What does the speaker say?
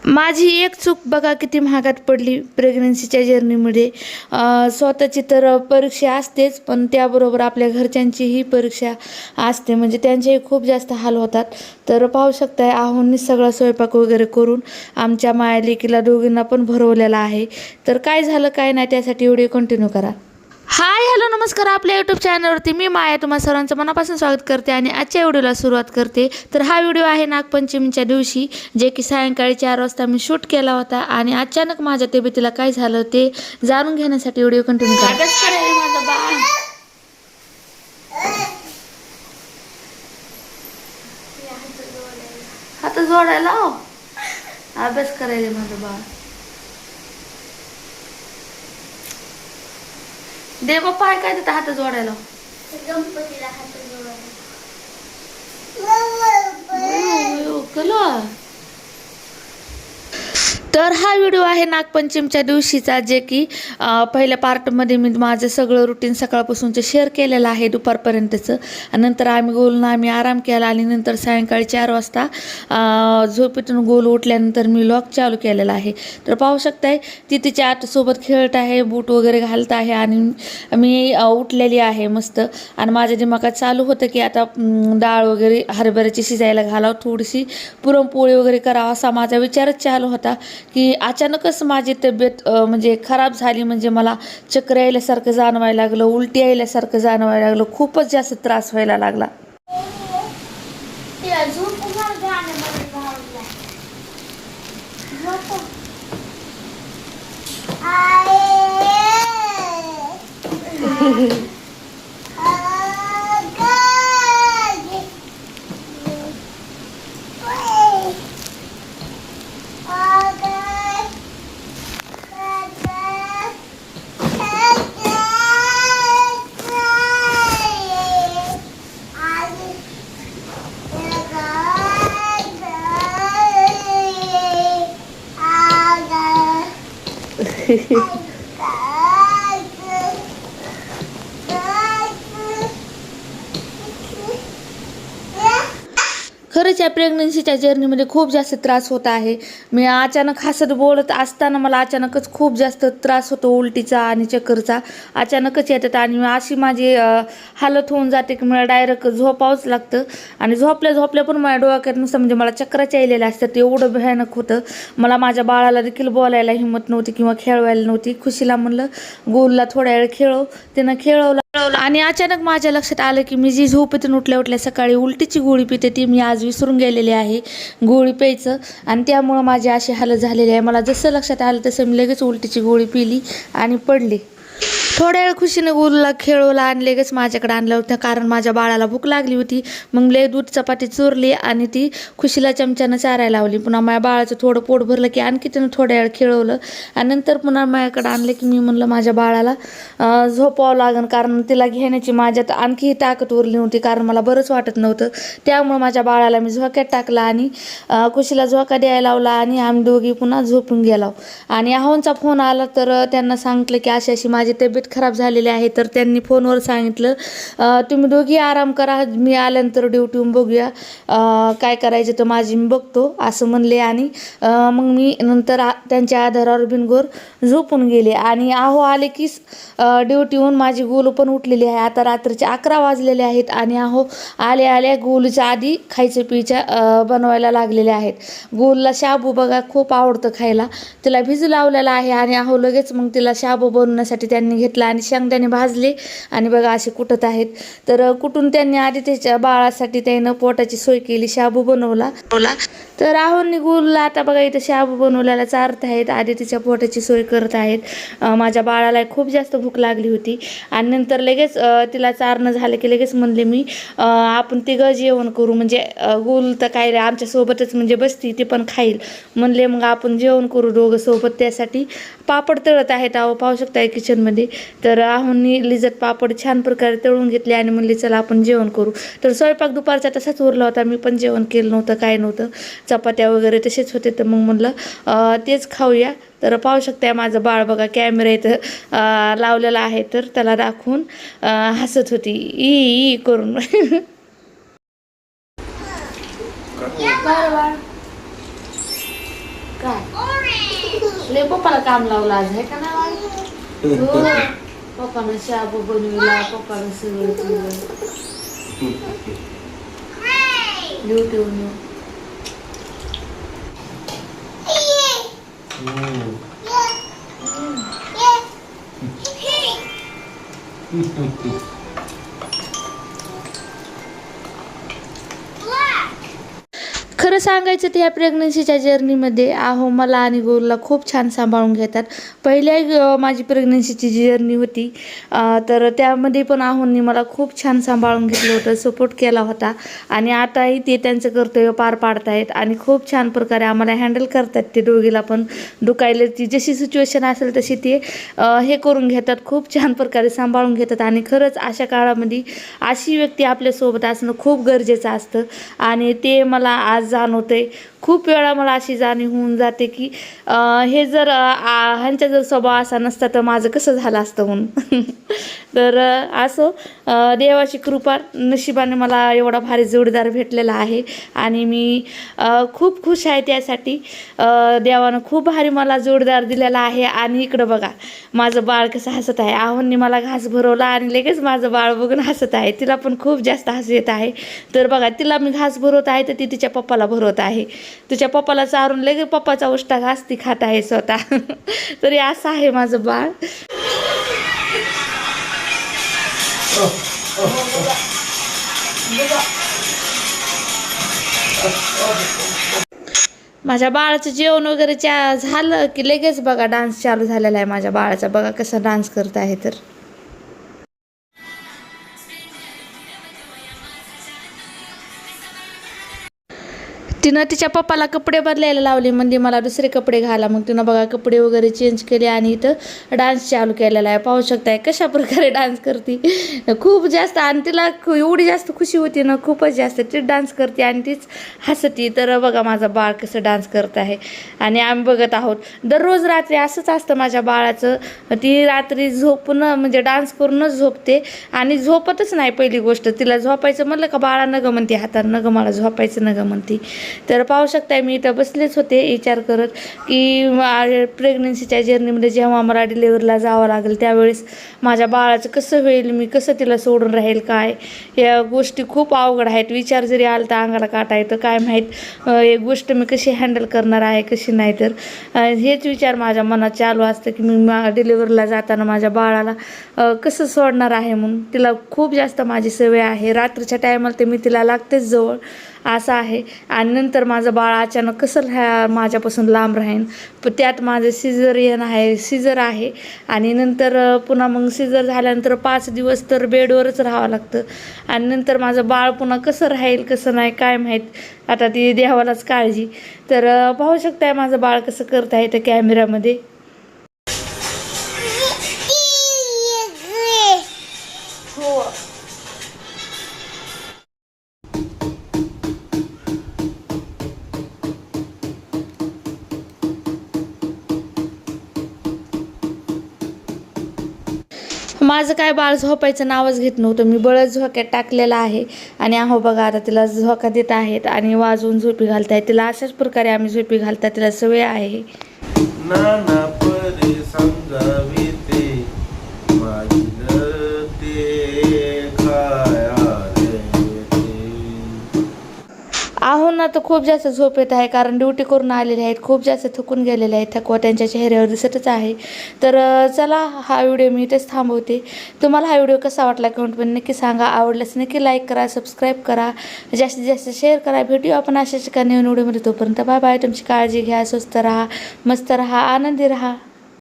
माझी एक चूक बघा किती महागात पडली प्रेग्नन्सीच्या जर्नीमध्ये. स्वतःची तर परीक्षा असतेच, पण त्याबरोबर आपल्या घरच्यांचीही परीक्षा असते, म्हणजे त्यांचेही खूप जास्त हाल होतात. तर पाहू शकताय आहोंनी सगळा स्वयंपाक वगैरे करून आमच्या माया लेकीला दोघींना पण भरवलेला आहे. तर काय झालं काय नाही त्यासाठी व्हिडिओ कंटिन्यू करा. हाय हॅलो नमस्कार, आपल्या यूट्यूब चॅनलवरती मी माया तुम्हा सर्वांचं मनापासून स्वागत करते आणि आजच्या व्हिडिओला सुरुवात करते. तर हा व्हिडिओ आहे नागपंचमीच्या दिवशी, जे की सायंकाळी 4 वाजता मी शूट केला होता. आणि अचानक माझ्या तब्येतीला काय झालं ते जाणून घेण्यासाठी व्हिडिओ कंटिन्यू करा. हात जोडायला अभ्यास करायला माझं बाळ. दे बाप्पा आहे काय तिथं हात जोडायला. गणपतीला हात जोडायला. तर हा व्हिडिओ आहे नागपंचमीच्या दिवशीचा, जे की पहिल्या पार्टमध्ये मी माझं सगळं रुटीन सकाळपासूनचं शेअर केलेलं आहे दुपारपर्यंतचं. नंतर आम्ही आराम केला आणि नंतर सायंकाळी 4 वाजता झोपेतून गोल उठल्यानंतर मी व्लॉग चालू केलेला आहे. तर पाहू शकताय ती तिच्या आटोसोबत खेळत आहे, बूट वगैरे घालत आहे आणि मी उठलेली आहे मस्त. आणि माझ्या दिमागात चालू होतं की आता डाळ वगैरे हरभऱ्याची शिजायला घालावं, थोडीशी पुरणपोळी वगैरे करावं, असा माझा विचारच चालू होता की अचानकच माझी तब्येत म्हणजे खराब झाली. म्हणजे मला चक्कर यायल्यासारखं जाणवायला लागलं, उलटी यायल्यासारखं जाणवायला लागलं, खूपच जास्त त्रास व्हायला लागला. खरंच या प्रेग्नन्सीच्या जर्नीमध्ये खूप जास्त त्रास होत आहे. मी अचानक हसत बोलत असताना मला अचानकच खूप जास्त त्रास होतो उलटीचा आणि चक्करचा, अचानकच येतात. आणि अशी माझी हालत होऊन जाते की मला डायरेक्ट झोपावंच लागतं. आणि झोपल्या पण माझ्या डोक्यात नुसतं म्हणजे मला चक्राच्या यायलेल्या असतात, एवढं भयानक होतं. मला माझ्या बाळाला देखील बोलायला हिंमत नव्हती किंवा खेळवायला नव्हती. खुशीला म्हणलं गोलला थोड्या वेळ खेळव, तिनं खेळवलं. आणि अचानक माझ्या लक्षात आलं की मी जी झोपेतून उठल्या सकाळी उलटीची गोळी पिते ती मी आज विसरून गेलेली आहे गोळी प्यायचं. आणि त्यामुळं माझी अशी हालत झालेली आहे. मला जसं लक्षात आलं तसं मी लगेच उलटीची गोळी पिली आणि पडली. थोड्या वेळ खुशीने गोलूला खेळवला आणि लगेच माझ्याकडे आणलं होतं, कारण माझ्या बाळाला भूक लागली होती. मग ले दूध चपाती चोरली आणि ती खुशीला चमच्यानं चारायला लावली. पुन्हा माझ्या बाळाचं थोडं पोट भरलं की आणखी त्यानं थोड्या वेळ खेळवलं. आणि नंतर पुन्हा माझ्याकडे आणलं की मी म्हणलं माझ्या बाळाला झोपावं लागेल, कारण तिला घेण्याची माझ्यात आणखी ताकद उरली नव्हती, कारण मला बरंच वाटत नव्हतं. त्यामुळं माझ्या बाळाला मी झोक्यात टाकला आणि खुशीला झोका द्यायला लावला आणि आम्ही दोघी पुन्हा झोपून गेलो. आणि आहोंचा फोन आला तर त्यांना सांगितलं की अशी माझी तब्येत खराब झालेली आहे. तर त्यांनी फोनवर सांगितलं तुम्ही दोघी आराम करा, मी आल्यानंतर ड्युटीहून बघूया काय करायचं तर माझी मी बघतो असं म्हणले. आणि मग मी नंतर त्यांच्या आधारावर बिनगोर झोपून गेले. आणि आहो आले की ड्युटीहून माझी गोलू पण उठलेली आहे. आता रात्रीचे 11 वाजलेले आहेत आणि आहो आल्या गोलूच्या आधी खायचं पियच्या बनवायला लागलेले आहेत. गोलूला शाबू बघा खूप आवडतं खायला, तिला भिजू लावलेला आहे. आणि आहो लगेच मग तिला शाबू बनवण्यासाठी त्यांनी घेतला आणि शेंगदाणे भाजले आणि बघा असे कुटत आहेत. तर कुठून त्यांनी आधी त्याच्या बाळासाठी त्यानं पोटाची सोय केली, शाबू बनवला. तर आहोंनी गोलूला आता बघा इथं शाबू बनवल्याला चारत आहेत, आधी तिच्या पोटाची सोय करत आहेत. माझ्या बाळाला खूप जास्त भूक लागली होती. आणि नंतर लगेच तिला चारणं झालं की लगेच म्हणले मी आपण तिघं जेवण करू, म्हणजे गोलू तर काय आमच्यासोबतच म्हणजे बसती, ती पण खाईल म्हणले. मग आपण जेवण करू दोघं सोबत. त्यासाठी पापड तळत आहेत आहो, पाहू शकताय किचनमध्ये. तर आहोंनी लिजत पापड छान प्रकारे तळून घेतले आणि म्हणले चला आपण जेवण करू. तर स्वयंपाक दुपारचा तसाच उरला होता, मी पण जेवण केलं नव्हतं, काय नव्हतं, चपात्या वगैरे तसेच होते. तर मग म्हणलं तेच खाऊया. तर पाहू शकताय माझं बाळ बघा कॅमेरा इथं लावलेला आहे तर त्याला दाखवून हसत होती ई करून. काय लय पप्पाला काम लावलं आज आहे का नाही हो. पप्पानं शाबू बनविला, पप्पानं सगळं केलं ड्युटीवरून येऊन. खरं सांगायचं तर ह्या प्रेग्नन्सीच्या जर्नीमध्ये आहो मला आणि गोलला खूप छान सांभाळून घेतात. पहिल्या माझी प्रेग्नन्सीची जी जर्नी होती तर त्यामध्ये पण आहोंनी मला खूप छान सांभाळून घेतलं होतं, सपोर्ट केला होता. आणि आताही ते त्यांचं कर्तव्य पार पाडतायत आणि खूप छान प्रकारे आम्हाला हँडल करतात. ते दोघीला पण दुखायला ती जशी सिच्युएशन असेल तशी ते हे करून घेतात, खूप छान प्रकारे सांभाळून घेतात. आणि खरंच अशा काळामध्ये अशी व्यक्ती आपल्यासोबत असणं खूप गरजेचं असतं. आणि ते मला आज जाणवते. खूप वेळा मला अशी जाणीव होऊन जाते की हे जर ह्यांचा जर स्वभाव असा नसता तर माझं कसं झालं असतं म्हणून. तर असो, देवाची कृपा, नशिबाने मला एवढा भारी जोडीदार भेटलेला आहे आणि मी खूप खुश आहे त्यासाठी. देवानं खूप भारी मला जोडीदार दिलेला आहे. आणि इकडं बघा माझं बाळ कसं हसत आहे. आहोंनी मला घास भरवला आणि लगेच माझं बाळ बघून हसत आहे. तिला पण खूप जास्त हसू येत आहे. तर बघा तिला मी घास भरवत आहे तर ती तिच्या पप्पाला भरवत आहे. तिच्या पप्पाला चारून लगेच पप्पाचा उष्टा घास ती खात आहे स्वतः. तरी असं आहे माझं बाळ. माझ्या बाळाचं जेवण वगैरे झालं की लगेच बघा डान्स चालू झालेला आहे माझ्या बाळाचा. बघा कसा डान्स करत आहे. तर तिनं तिच्या पप्पाला कपडे बदलायला लावले, म्हणजे मला दुसरे कपडे घाला. मग तिनं बघा कपडे वगैरे चेंज केले आणि इथं डान्स चालू केलेला आहे. पाहू शकताय कशा प्रकारे डान्स करते. खूप जास्त, आणि तिला एवढी जास्त खुशी होती ना, खूपच जास्त. ती डान्स करते आणि तीच हसती. तर बघा माझं बाळ कसं डान्स करत आहे आणि आम्ही बघत आहोत. दररोज रात्री असंच असतं माझ्या बाळाचं. ती रात्री झोपून म्हणजे डान्स करूनच झोपते आणि झोपतच नाही. पहिली गोष्ट, तिला झोपायचं म्हणलं का बाळा नगं म्हणते, हातात नगं, मला झोपायचं नगं म्हणते. तर पाहू शकताय मी इथं बसलेच होते विचार करत की प्रेग्नन्सीच्या जर्नीमध्ये जेव्हा मला डिलेवरीला जावं लागेल त्यावेळेस माझ्या बाळाचं कसं होईल, मी कसं तिला सोडून राहील, काय या गोष्टी खूप अवघड आहेत. विचार जरी आला तर अंगाला काटा येतं. काय माहीत एक गोष्ट मी कशी हँडल करणार आहे कशी नाही. तर हेच विचार माझ्या मनात चालू असतं की मी डिलेवरीला जाताना माझ्या बाळाला कसं सोडणार आहे म्हणून. तिला खूप जास्त माझी सवय आहे. रात्रीच्या टायमाला तर मी तिला लागतेच जवळ, असं आहे. आणि नंतर माझं बाळ अचानक कसं माझ्यापासून लांब राहीन. पण त्यात माझं सिझर आहे आणि नंतर पुन्हा मग सिझर झाल्यानंतर 5 दिवस तर बेडवरच राहावं लागतं. आणि नंतर माझं बाळ पुन्हा कसं राहील कसं नाही काय माहीत. आता ती देवालाच काळजी. तर पाहू शकताय माझं बाळ कसं करत आहे त्या कॅमेऱ्यामध्ये. हो, माझं काय बाळ झोपायचं नावच घेत नव्हतं. मी बळच झोक्यात टाकलेला आहे आणि अहो बघा आता तिला झोका देत आहेत आणि वाजवून झोपी घालतायत. तिला अशाच प्रकारे आम्ही झोपी घालतात, तिला सवय आहे. नाना परी समजाविते माझी ते खाया आहो ना तर खूप जास्त झोप येत आहे कारण ड्युटी करून आलेले आहेत, खूप जास्त थकून गेलेले आहेत. थकवा त्यांच्या चेहऱ्यावर दिसतच आहे. तर चला हा व्हिडिओ मी इथेच थांबवते. तुम्हाला हा व्हिडिओ कसा वाटला कमेंटमध्ये नक्की सांगा. आवडल्यास नक्की लाईक करा, सबस्क्राईब करा, जास्तीत जास्त शेअर करा. भेटूया आपण अशाच एका नवीन व्हिडिओमध्ये. तोपर्यंत बाय बाय. तुमची काळजी घ्या, स्वस्त राहा, मस्त राहा, आनंदी राहा.